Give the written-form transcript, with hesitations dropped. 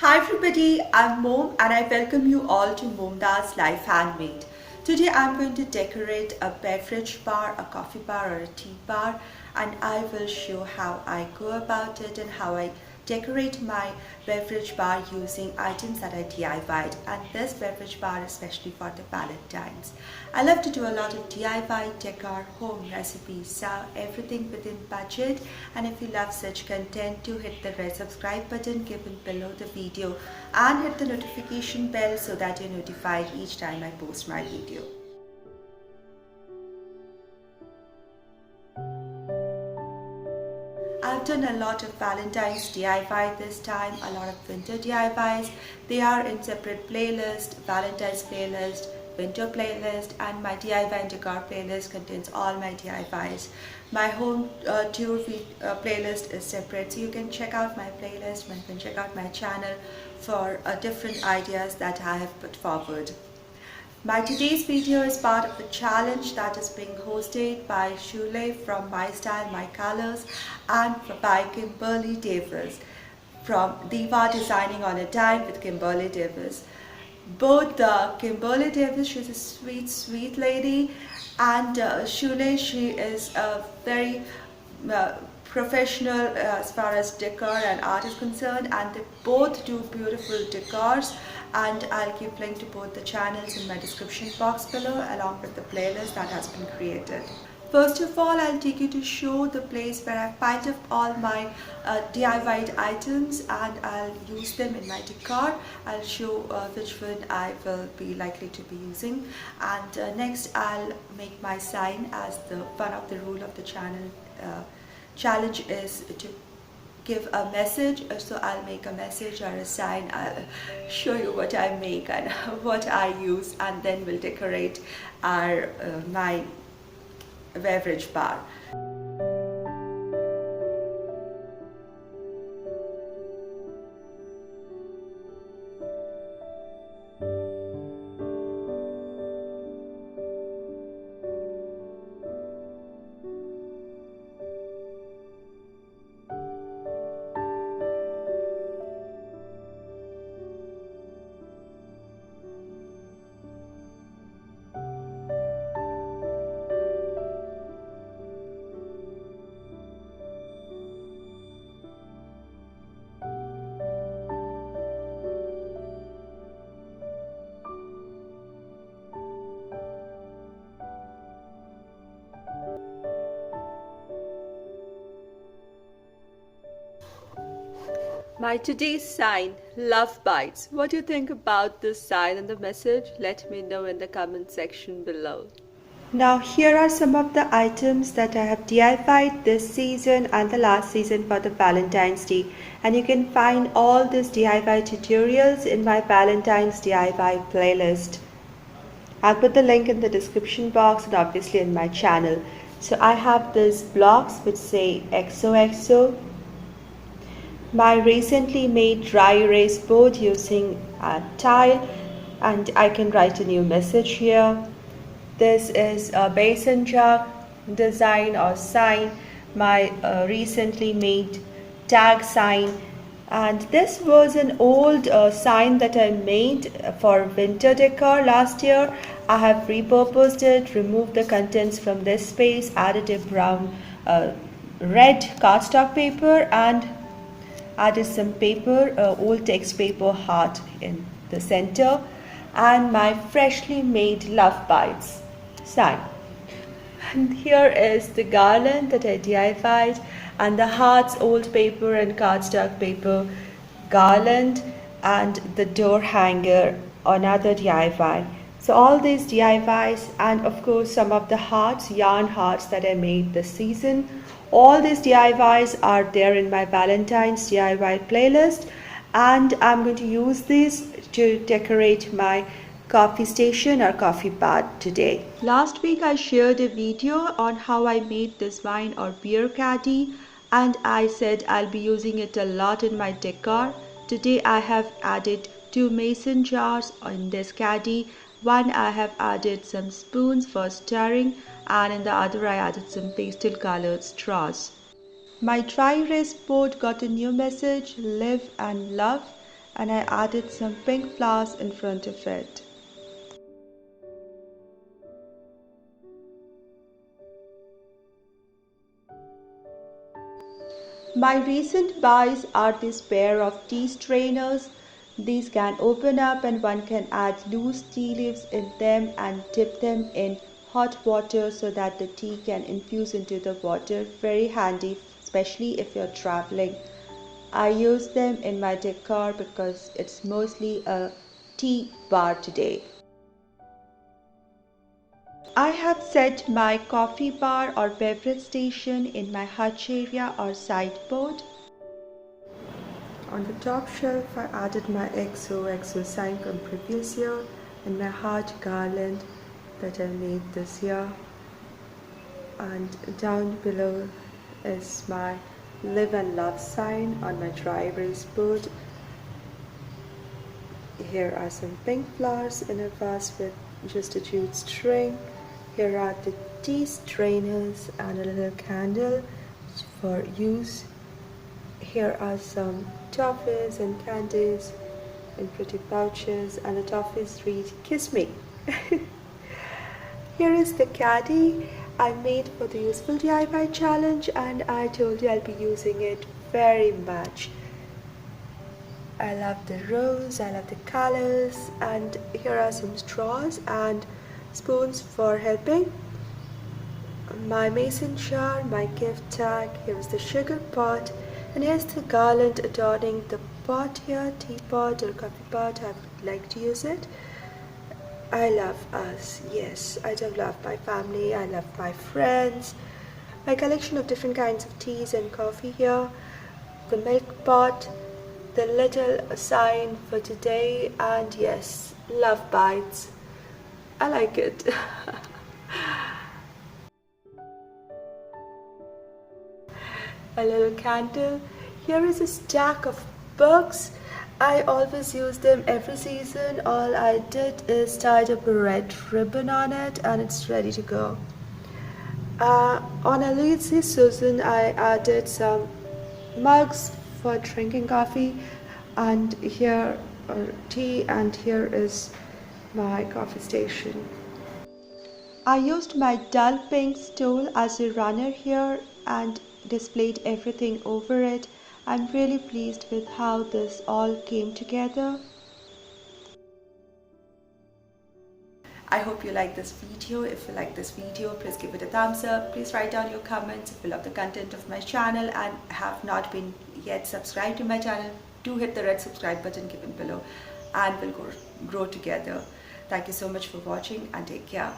Hi everybody, I'm Mom and I welcome you all to MomDas Life Handmade. Today I'm going to decorate a beverage bar, a coffee bar or a tea bar, and I will show how I go about it and how I decorate my beverage bar using items that I DIY'd, and this beverage bar is especially for the Valentines. I love to do a lot of DIY decor, home recipes, so everything within budget. And if you love such content, do hit the red subscribe button given below the video and hit the notification bell so that you're notified each time I post my video. I've done a lot of Valentine's DIY this time, a lot of winter DIYs. They are in separate playlists: Valentine's playlist, winter playlist, and my DIY and decor playlist contains all my DIYs. My home tour playlist is separate, so you can check out my playlist and you can check out my channel for different ideas that I have put forward. My today's video is part of the challenge that is being hosted by Shule from MyStyleMyColours and by Kimberly Davis from Diva Designing on a Dime with Kimberly Davis. Both Kimberly Davis, she's a sweet lady, and Shule, she is a very professional as far as decor and art is concerned, and they both do beautiful decors, and I'll keep link to both the channels in my description box below along with the playlist that has been created. First of all, I'll take you to show the place where I've piled up all my DIY'd items, and I'll use them in my decor. I'll show which one I will be likely to be using, and next I'll make my sign, as the one of the rule of the channel challenge is to give a message. So I'll make a message or a sign. I'll show you what I make and what I use, and then we'll decorate our my beverage bar. My today's sign, Love Bites. What do you think about this sign and the message? Let me know in the comment section below. Now here are some of the items that I have DIY'd this season and the last season for the Valentine's Day, and you can find all these DIY tutorials in my Valentine's DIY playlist. I'll put the link in the description box and obviously in my channel. So I have these blocks which say XOXO, my recently made dry erase board using a tile, and I can write a new message here. This is a basin jug design or sign, my recently made tag sign, and this was an old sign that I made for winter decor last year. I have repurposed it, removed the contents from this space, added a brown red cardstock paper, and added some paper, old text paper heart in the center, and my freshly made Love Bites sign. And here is the garland that I DIY'd, and the hearts, old paper and cardstock paper garland, and the door hanger, another DIY. So all these DIYs, and of course some of the hearts, yarn hearts that I made this season. All these DIYs are there in my Valentine's DIY playlist, and I'm going to use these to decorate my coffee station or coffee bar today. Last week I shared a video on how I made this wine or beer caddy, and I said I'll be using it a lot in my decor. Today I have added 2 mason jars in this caddy. One I have added some spoons for stirring, and in the other I added some pastel colored straws. My dry erase board got a new message, live and love, and I added some pink flowers in front of it. My recent buys are this pair of tea strainers. These can open up and one can add loose tea leaves in them and dip them in hot water so that the tea can infuse into the water. Very handy, especially if you're traveling. I use them in my decor because it's mostly a tea bar today. I have set my coffee bar or beverage station in my hutch area or sideboard. On the top shelf, I added my XOXO sign from previous year and my heart garland that I made this year. And down below is my live and love sign on my dry erase board. Here are some pink flowers in a vase with just a jute string. Here are the tea strainers and a little candle for use. Here are some toffees and candies in pretty pouches, and the toffees read "Kiss me." Here is the caddy I made for the Useful DIY challenge, and I told you I'll be using it very much. I love the rose, I love the colors, and here are some straws and spoons for helping. My mason jar, my gift tag, here is the sugar pot, and here's the garland adorning the pot here, teapot or coffee pot, I would like to use it. I love us, yes, I do love my family, I love my friends. My collection of different kinds of teas and coffee here, the milk pot, the little sign for today, and yes, love bites. I like it. A little candle. Here is a stack of books. I always use them every season. All I did is tied up a red ribbon on it and it's ready to go. On a lazy Susan, I added some mugs for drinking coffee, and here tea, and here is my coffee station. I used my dull pink stool as a runner here and displayed everything over it. I'm really pleased with how this all came together. I hope you like this video. If you like this video, please give it a thumbs up. Please write down your comments if you love the content of my channel and have not been yet subscribed to my channel. Do hit the red subscribe button given below and we'll grow together. Thank you so much for watching and take care.